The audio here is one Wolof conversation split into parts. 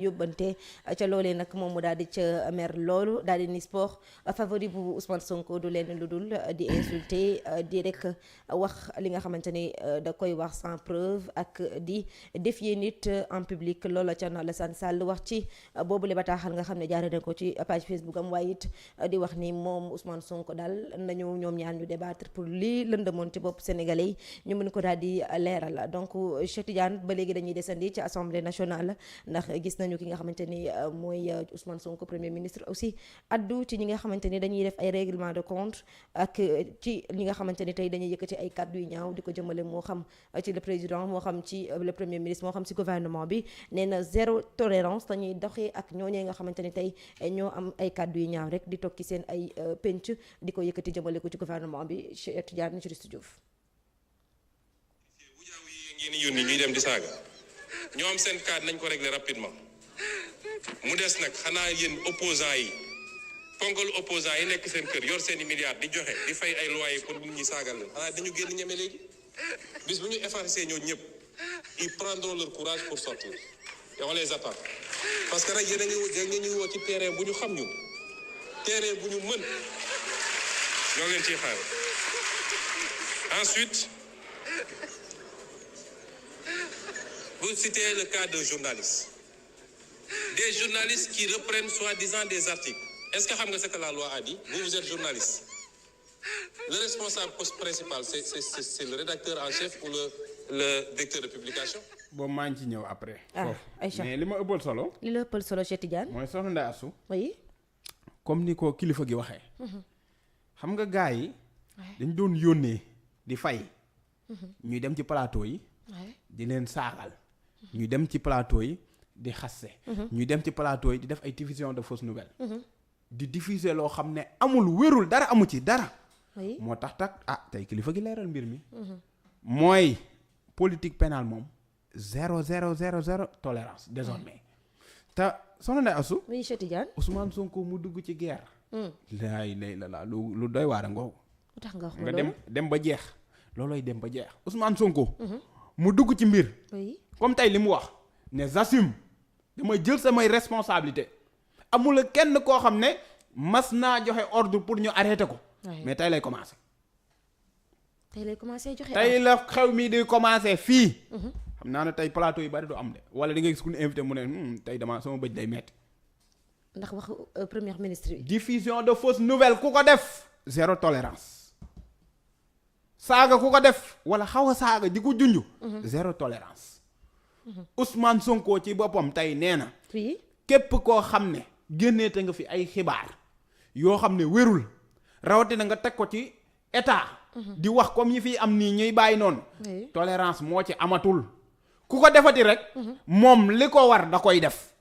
yóbbante ca loolee nag moom mu daal di ca mer loolu daal di ni sport favori bu Ousmane Sonko du leen lu dul di insulter di rek wax li nga xamante ni da koy wax sans preuve ak di défier nit en public loola ca Alassane Sall wax ci boobule bataaxal nga xam ne jaaree na ko ci page Facebook am waaye it di wax ni moom Ousmane Sonko daal nañu ñoom ñaar ñu débattre pour lii lëndëmoon ci bopp sénégalais yi ñu mën ko daal di leeral donc Cheikh Tidiane ba léegi dañuy desandi ci assemblée nationale ndax gis nañu ki nga xamante ni mooy Ousmane Sonko premier ministre aussi addu ci ñi nga xamante ni dañuy def ay règlement de compte ak ci ñi nga xamante ni tey dañuy yëkkati ay kàddu yu ñaaw di ko jëmale moo xam ci le président moo xam ci le premier ministre moo xam ci gouvernement bi nee na zéro tolérance dañuy doxee ak ñooñee nga xamante ni tey ñoo am ay kàddu yu ñaaw rek di tokki seen ay penc di ko yëkkati jëmale ko ci gouvernement bi Cheikh Tidiane Chérif Diouf. bu jaaw yi ngeen yónni ñuy dem di saaga ñoo am seen cadre nañ ko régler rapidement mu des nag xanaa yéen opposants yi ponkalu opposants yi nekk seen kër yor seeni milliards di joxe di fay ay loyer pour nit ñi saagal leen xanaa dañu génn ñeme léegi bis bu ñu effacer ñoo ñëpp ils prendront leur courage pour sortir et on les attend parce que nag yéen a ngi woo ci terrain bu ñu xam ñu terrain bu ñu mën ñoo leen ciy xaar ensuite vous citez le cas de journalistes des journalistes qui reprennent soi-disant des articles. Est-ce que xam nga ce que la loi a dit? Vous êtes journaliste. Le responsable principal, c'est le rédacteur en chef ou le directeur de publication? boobu maa ngi ci ñëw après. Aïcha mais li ma ëppal solo. li la ëppal solo Cheikh Tidiane. mooy soxna Ndeye Assou. oui. comme ni ko kilifa gi waxee. xam nga gars yi. dañ doon yónnee di fay. ñuy dem ci plateau yi. di leen saagal. ñuy dem ci plateau yi. di xasse ñuy dem ci plateau yi di def ay diffusion de fausses nouvelles di diffuser loo xam ne amul wérul dara amu ci dara moo tax tey kilifa gi leeral mbir mi mooy politique pénale moom zéro tolérance désormais te soxna Ndeye Assou oui Cheikh Tidiane Ousmane Sonko mu dugg ci guerre laay la lu doy waar a ngoogu lu tax nga wax nga dem ba jeex loolooy dem ba jeex Ousmane Sonko mu dugg ci mbir comme tey li mu wax ne j'assume dama jël samay responsabilité amul kenn koo xam ne mas naa joxe ordre pour ñu arrêter ko mais tey lay commencer joxe tey la xew mi di commencer fii xam naa ne tey plateau yu bari du am de wala di nga gis ku ñu invité mu ne tey dama sama bëj day metti ndax wax premier ministre bi diffusion de fausses nouvelles ku ko def zéro tolérance saaga ku ko def wala xaw a saaga di ko junj zéro tolérance Ousmane Sonko ci boppam tey nee na képp koo xam ne génnee te nga fi ay xibaar yoo xam ne wérul rawatina nga teg ko ci état di wax comme yi fi am nii ñuy bàyyi noonu tolérance moo ci amatul ku ko defati rek moom li ko war da koy def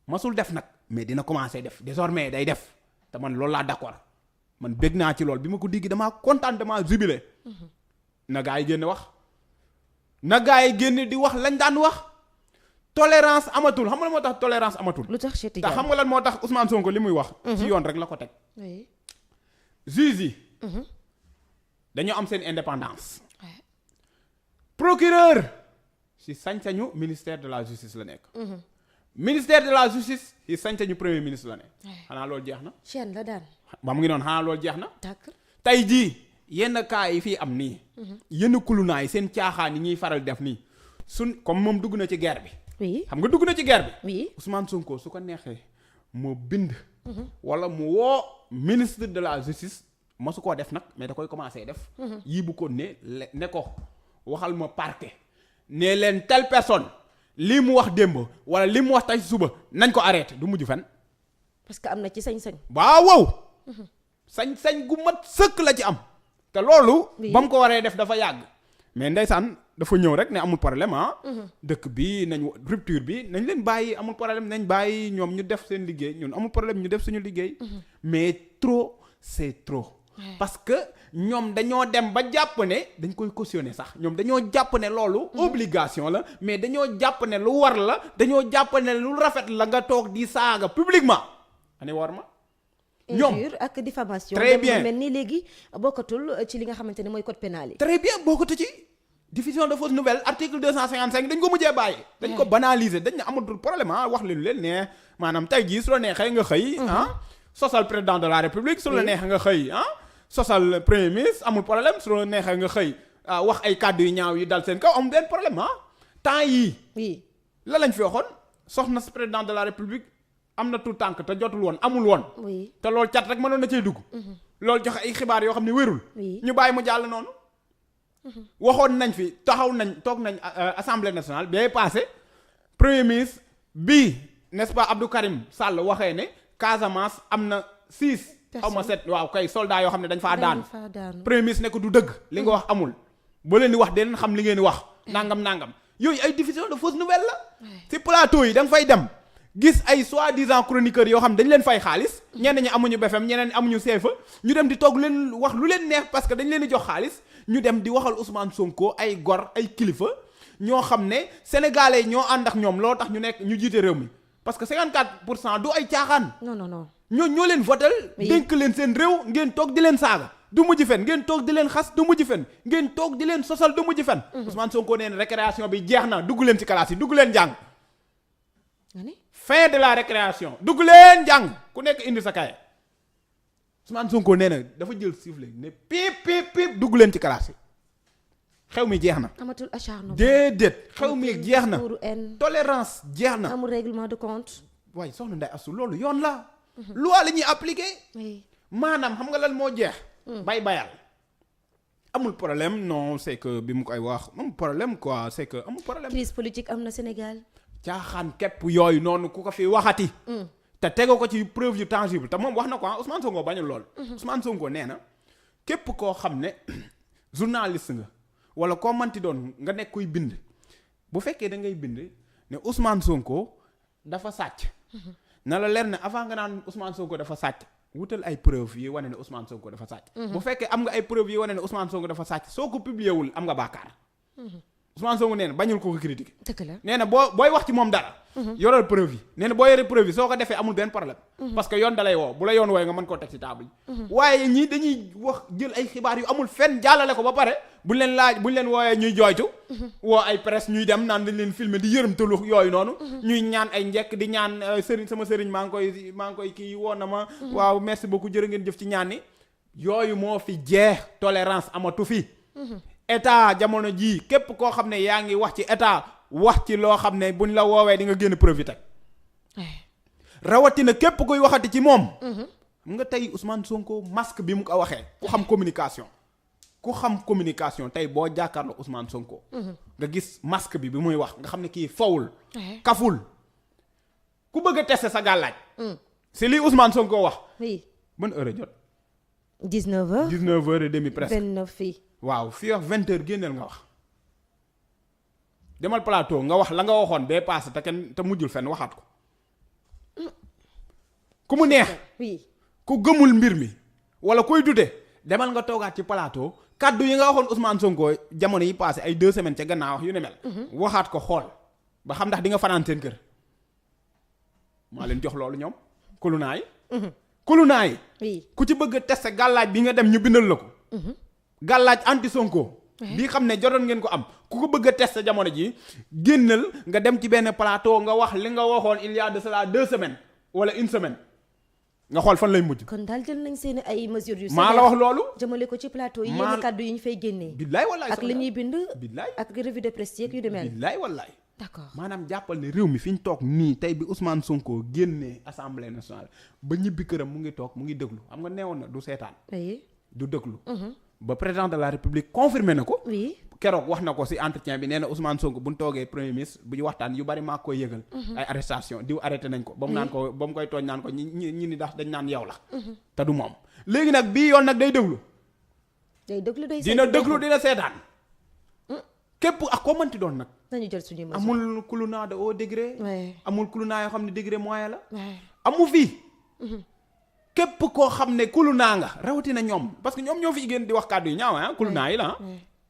masul def nag mais dina commencer def désormais day def te man loolu laa d'accord man bég naa ci lool bi ma ko diggi damaa kontaan damaa jubilé na gaa yi génn wax na gaa yi génn di wax lañ daan wax tolérance amatul xam nga lan moo tax tolérance amatul. lu tax te xam nga lan moo tax Ousmane Sonko li muy wax. ci yoon rek la ko teg. juge yi. dañoo am seen indépendance. procureur ci sañ-sañu ministère de la justice la nekk. ministère de la justice ci sañ-sañu premier ministre la nekk. xanaa loolu jeex na. chaîne la daan. ba mu ngi noonu xanaa loolu jeex na. d'accord tey jii. yenn cas yi fii am nii yenn kulunaa yi seen caaxaan yi ñuy faral def nii comme moom dugg na ci guerre bi xam nga dugg na ci guerre bi Ousmane Sonko su ko neexee moo bind wala mu woo ministre de la justice masu koo def nag mais da koy commencer def yii bu ko ne ko waxal ma parquet ne leen telle personne lii mu wax démb wala li mu wax tey suba nañ ko arrêté du mujj fen parce que am na ci sañ-sañ waaw sañ-sañ gu mat sëkk la ci am te loolu ba mu ko waree def dafa yàgg mais ndeysaan dafa ñëw rek ne amul problème dëkk bi nañ rupture bi nañ leen bàyyi amul problème nañ bàyyi ñoom ñu def seen liggéey ñun amul problème ñu def suñu liggéey mais trop c'est trop parce que ñoom dañoo dem ba jàpp ne dañ koy cautionner sax ñoom dañoo jàpp ne loolu obligation la mais dañoo jàpp ne lu war la dañoo jàpp ne lu rafet la nga toog di saaga publiquement ane war ma injure ak diffamation très bien mel ni léegi bokkatul ci li nga xamante ne mooy code pénal yi très bien bokkatu ci diffusion de fausses nouvelles article 255 dañ ko mujjee bàyyi. dañ ko banaliser dañ ne amatul problème wax leen lu leen ne maanaam tey jii su la neexee nga xëy sosal président de la république su la neexee nga xëy sosal premier ministre amul problème su la neexee nga xëy wax ay kàddu yu ñaaw yi dal seen kaw amul benn problème temps yii. oui la lañ fi waxoon soxna si président de la république am na tout tànk te jotul woon amul woon. oui te loolu cat rek mënoon na cay dugg. loolu joxe ay xibaar yoo xam ne wérul. ñu bàyyi mu jàll noonu. waxoon nañ fi toog nañ assemblée nationale bee passé premier ministre bii n'est-ce pas Abdou Karim Sall waxee ne Casamance am na 6. xaw ma 7 waaw kay soldats yoo xam ne dañ faa daan. premier ministre ne ko du dëgg. li nga wax amul. boo leen di wax dinañ xam li ngeen di wax. nangam. yooyu ay diffusion de fausses nouvelles la. ci plateau yi da nga fay dem. gis ay soi-disant chroniqueurs yoo xam ne dañ leen fay xaalis. ñenn ñi amuñu BFM ñeneen amuñu CFA. ñu dem di toog leen wax lu leen neex parce que dañ leen di jox xaalis. ñu dem di waxal Ousmane Sonko ay gor ay kilifa ñoo xam ne sénégalais ñoo ànd ak ñoom loo tax ñu jiite réew mi parce que 54% du ay caaxaan. non. ñoo leen votel dénk leen seen réew ngeen toog di leen saaga du mujj fen ngeen toog di leen xas du mujj fen ngeen toog di leen sosal du mujj fen. Ousmane Sonko nee na récréation bi jeex na dugg leen ci classe yi dugg leen jàng. fin de la récréation dugg leen jàng ku nekk indi sa kaye. Ousmane Sonko nee na dafa jël sifflet ne piip dugg leen ci classe yi xew mi jeex na. amatul acharnement déedéet xew mi jeex na. tolérance jeex na. amul règlement de compte. waaye soxna Ndeye Astou loolu yoon la. loi la ñuy appliquer. maanaam xam nga lan moo jeex. bayal amul problème non c'est que bi mu koy wax amul problème quoi c'est que amul problème. crise politique am na Sénégal. caaxaan képp yooyu noonu ku ko fi waxati. te tegoo ko ci preuve yu tangible te moom wax na ko Ousmane Sonko bañul lool. Ousmane Sonko nee na képp koo xam ne journaliste nga wala koo manti doon nga nekk kuy bind bu fekkee da ngay bind ne Ousmane Sonko dafa sàcc. na la leer ne avant nga naan Ousmane Sonko dafa sàcc wutal ay preuve yi wane ne Ousmane Sonko dafa sàcc. bu fekkee am nga ay preuve yi wane ne Ousmane Sonko dafa sàcc soo ko publié wul am nga bàkkaar. Ousmane Sonko nee na bañul ko critiquer. dëgg la nee na booy wax ci moom dara. yoral preuve yi nee na boo yoree preuve yi soo ko defee amul benn problème. parce que yoon dalay woo bu la yoon wooye nga mën koo teg ci table yi. waaye ñii dañuy wax jël ay xibaar yu amul fenn jàllale ko ba pare buñ leen wooyee ñuy jooytu. woo ay presse ñuy dem naan dañ leen filmer di yërëmtalu yooyu noonu. ñuy ñaan ay njekk di ñaan sëriñ sama sëriñ maa ngi koy kii woo na ma. waaw merci beaucoup jërë ngeen jëf ci ñaan ni yooyu moo fi jeex tolérance amatu fi. état jamono jii képp koo xam ne yaa ngi wax ci état wax ci loo xam ne buñ la woowee di nga génn preuve yi teg rawatina képp kuy waxati ci moom. mu nga tey Ousmane Sonko masque bi mu ko waxee. ku xam communication tey boo jàkkaarloo Ousmane Sonko. nga gis masque bi muy wax nga xam ne kii fawul. kaful ku bëgg a tester sa gàllaaj. c'est lii Ousmane Sonko wax. oui ban heure a jot. 19h 19h30 presque 29 fii. waaw fii wax 20h génneel nga wax demal plateau nga wax la nga waxoon bee paase te mujjul fenn waxaat ko ku mu neex. oui ku gëmul mbir mi wala kuy dute demal nga toogaat ci plateau kaddu yi nga waxoon Ousmane Sonko jamono yi paase ay 2 semaines ca gannaaw wax yu ne mel. waxaat ko xool ba xam ndax di nga fanaan seen kër maa leen jox loolu ñoom kulunaay. kulunaay. oui ku ci bëgg a tester gàllaaj bi nga dem ñu bindal la ko. gàllaaj anti Sonko. bii xam ne jotoon ngeen ko am ku ko bëgg a tester jamono ji génnal nga dem ci benn plateau nga wax li nga waxoon il y a de cela 2 semaines wala 1 semaine nga xool fan lay mujj. kon daal jël nañ seen ay mesures yu. maa la wax loolu. jëmale ko ci plateau yi yenn kàddu yi ñu fay génnee. billaay wallaay ak li ñuy bind. billaay ak revue de presse yeeg yu demee. billaay wallaay. d'accord maanaam jàppal ne réew mi fi ñu toog nii tey bi Ousmane Sonko génnee assemblée nationale ba ñibbi këram mu ngi toog mu ngi déglu xam nga neewoon na du seetaan. oui du déglu. ba président de la république confirmé na ko. oui keroog wax na ko ci entretien bi nee na Ousmane Sonko bu ñu toogee premier ministre bu ñu waxtaan yu bari maa koy yëgal. ay arrestation diw arrêté nañ ko. ba mu naan ko ba mu koy tooñ naan ko ñi ni ndax dañ naan yow la. te du moom léegi nag bii yoon nag day déglu. dina déglu dina seetaan. képp ak koo mënti doon nag. nañu jël suñu mesure. amul kulunaa de haut degré. amul kulunaa yoo xam ne degré moyen la. amu fii. képp koo xam ne kulunaa nga rawatina ñoom parce que ñoom ñoo fi génn di wax kàddu yu ñaaw kulunaa yi la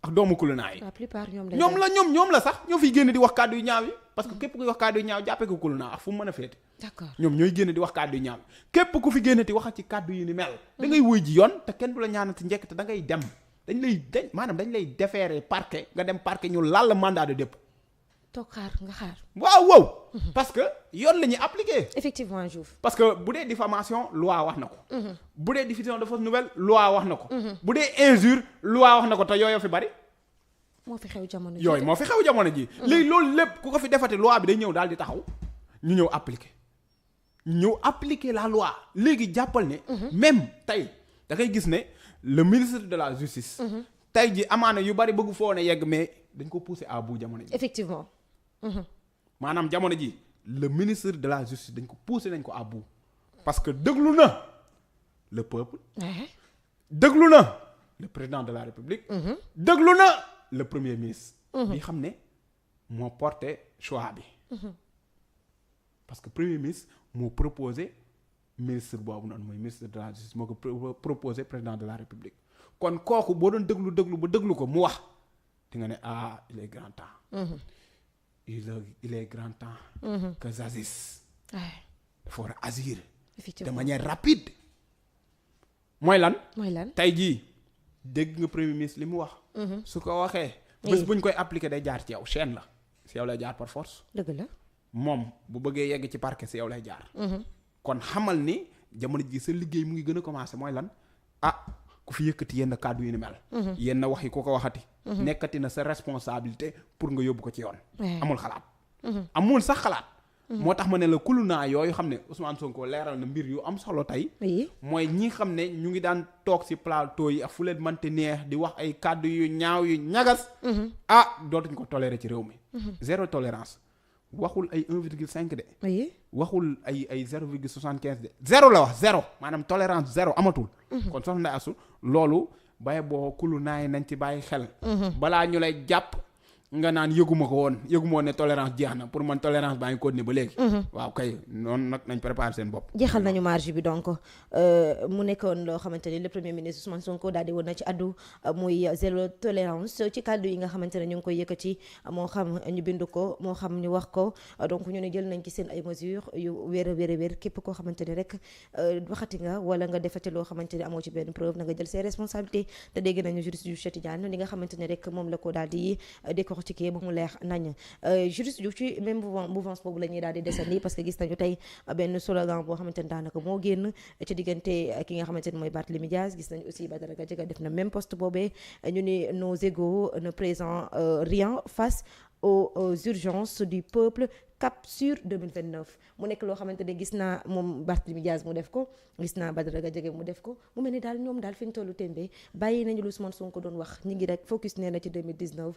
ak doomu kulunaa yi. la plupart ñoom la sax ñoo fiy génn di wax kàddu yu ñaaw yi parce que képp kuy wax kàddu yu ñaaw jàppee ko kulunaa ak fu mu mën a féete. d'accord ñoom ñooy génn di wax kàddu yu ñaaw képp ku fi génn di wax ci kàddu yi ni mel. da ngay wuy ji yoon te kenn du la ñaanati njëkk te da ngay dem maanaam dañ lay déférer parquet nga dem parquet ñu laal la mandat de dépôt. toog xaar nga xaar. waaw parce que yoon la ñuy appliquer. effectivement Diouf. parce que bu dee diffamation loi wax na ko. bu dee diffusion de fausse nouvelle loi wax na ko. bu dee injure loi wax na ko te yooyu fi bari. moo fi xew jamono ji. yooyu moo fi xew jamono ji. léegi loolu lépp ku ko fi defati loi bi day ñëw daal di taxaw ñu ñëw appliquer la loi léegi jàppal ne. même tey da ngay gis ne le ministre de la justice. tey ji amaana yu bari bëggu foo ne yegg mais dañ ko pousser à bout jamono ji. effectivement. maanaam jamono ji le ministre de la justice dañ ko pousser nañ ko à bout parce que déglu na le peuple. déglu na le président de la république. déglu na le premier ministre. bi xam ne moo porté choix bi. parce que premier ministre moo proposé ministre boobu noonu mooy ministre de la justice moo ko proposé président de la république kon kooku boo doon déglu ba déglu ko mu wax di nga ne il est grand temps. il est grand temps. que Zaziz. dafa war a agir. de manière rapide. mooy lan. tey jii dégg nga premier ministre li mu wax. su ko waxee. bés buñ koy appliquer day jaar ci yow chaîne la si yow lay jaar par force. dëgg la. moom bu bëggee yegg ci parquet si yow lay jaar. kon xamal ni jamono ji sa liggéey mu ngi gën a commencer mooy lan ku fi yëkkati yenn kàddu yu ni mel. yenn wax yi ku ko waxati. nekkati na sa responsabilité pour nga yóbbu ko ci yoon. amul xalaat. amul sax xalaat. moo tax ma ne la kulu naa yooyu xam ne Ousmane Sonko leeral na mbir yu am solo tey. mooy ñi xam ne ñu ngi daan toog ci plateau yi ak fu leen mënti neex di wax ay kàddu yu ñaaw yu ñagas. dootuñ ko tolérer ci réew mi. zéro tolérance. waxul ay 1,5 de. waxul ay 0,75 de. zéro la wax zéro maanaam tolérance zéro amatul. kon soxna Ndeye Astou loolu baye boo kulu naay nañ ci bàyyi xel. balaa ñu lay jàpp nga naan yëguma ko woon ne tolérance jeex na pour man tolérance baa ngi continuer ba léegi. waaw kay noonu nag nañ préparer seen bopp. jeexal nañu marge bi donc mu nekkoon loo xamante ni le premier ministre Ousmane Sonko daal di woon na ci addu muy zéro tolérance ci kàddu yi nga xamante ne ñu ngi koy yëkkati moo xam ñu bind ko moo xam ñu wax ko donc ñu ne jël nañ ci seen ay mesures yu wér képp koo xamante ni rek waxati nga wala nga defati loo xamante ni amoo ci benn preuve na nga jël ses responsabilités te dégg nañu juriste du Cheikh Tidiane li nga xamante ne rek moom la ko daal di ci kii ba mu leer nañ juriste Diouf ci même mouvance boobu la ñuy daal di desandi parce que gis nañu tey benn slogan boo xamante ne daanaka moo génn ci diggante ki nga xamante ne mooy Barthélémy Dias gis nañu aussi Badara Gadiaga def na même poste boobee ñu ni nos égos ne présentent rien face aux urgences du peuple cap sur 2029 mu nekk loo xamante ne gis naa moom Barthélémy Dias mu def ko gis naa Badara Gadiaga mu def ko mu mel ni daal ñoom daal fi ñu tollu tembe bàyyi nañu lu Ousmane Sonko doon wax ñi ngi rek focus nee na ci 2019